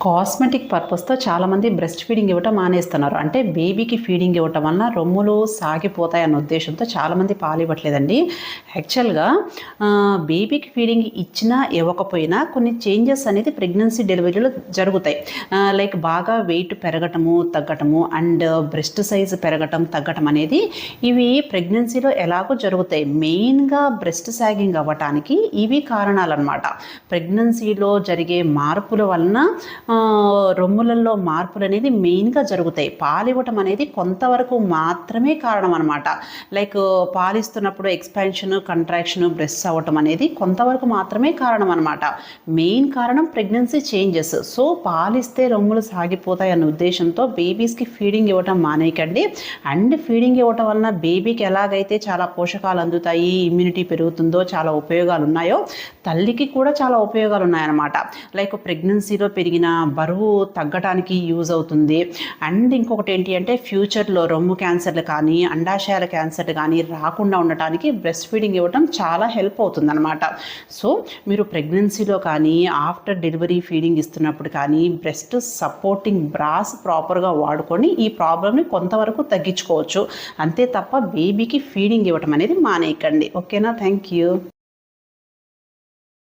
Cosmetic పర్పస్‌తో చాలామంది breast feeding ఇవ్వటం మానేస్తున్నారు. అంటే బేబీకి ఫీడింగ్ ఇవ్వటం వలన రొమ్ములు సాగిపోతాయన్న ఉద్దేశ్యంతో చాలామంది పాలివ్వట్లేదండి. యాక్చువల్‌గా బేబీకి ఫీడింగ్ ఇచ్చినా, ఇవ్వకపోయినా కొన్ని చేంజెస్ అనేది ప్రెగ్నెన్సీ, డెలివరీలో జరుగుతాయి. లైక్ బాగా వెయిట్ పెరగటము, తగ్గటము అండ్ బ్రెస్ట్ సైజ్ పెరగటం, తగ్గటం అనేది ఇవి ప్రెగ్నెన్సీలో ఎలాగో జరుగుతాయి. మెయిన్‌గా బ్రెస్ట్ సాగింగ్ అవ్వటానికి ఇవి కారణాలన్నమాట. ప్రెగ్నెన్సీలో జరిగే మార్పుల వలన రొమ్ములలో మార్పులు అనేది మెయిన్గా జరుగుతాయి. పాలివ్వటం అనేది కొంతవరకు మాత్రమే కారణం అనమాట. లైక్ పాలిస్తున్నప్పుడు ఎక్స్పాన్షన్, కంట్రాక్షన్, బ్రెస్ట్ అవ్వటం అనేది కొంతవరకు మాత్రమే కారణం అనమాట. మెయిన్ కారణం ప్రెగ్నెన్సీ చేంజెస్. సో పాలిస్తే రొమ్ములు సాగిపోతాయి అన్న ఉద్దేశంతో బేబీస్కి ఫీడింగ్ ఇవ్వటం మానేయకండి. అండ్ ఫీడింగ్ ఇవ్వటం వలన బేబీకి ఎలాగైతే చాలా పోషకాలు అందుతాయి, ఇమ్యూనిటీ పెరుగుతుందో, చాలా ఉపయోగాలు ఉన్నాయో తల్లికి కూడా చాలా ఉపయోగాలు ఉన్నాయన్నమాట. లైక్ ప్రెగ్నెన్సీలో పెరిగిన బరువు తగ్గటానికి యూజ్ అవుతుంది. అండ్ ఇంకొకటి ఏంటి అంటే ఫ్యూచర్లో రొమ్ము క్యాన్సర్లు కానీ, అండాశయాల క్యాన్సర్లు కానీ రాకుండా ఉండటానికి బ్రెస్ట్ ఫీడింగ్ ఇవ్వటం చాలా హెల్ప్ అవుతుంది అనమాట. సో మీరు ప్రెగ్నెన్సీలో కానీ, ఆఫ్టర్ డెలివరీ ఫీడింగ్ ఇస్తున్నప్పుడు కానీ బ్రెస్ట్ సపోర్టింగ్ బ్రాస్ ప్రాపర్గా వాడుకొని ఈ ప్రాబ్లమ్ని కొంతవరకు తగ్గించుకోవచ్చు. అంతే తప్ప బేబీకి ఫీడింగ్ ఇవ్వటం అనేది మానేయకండి. ఓకేనా? Thank you.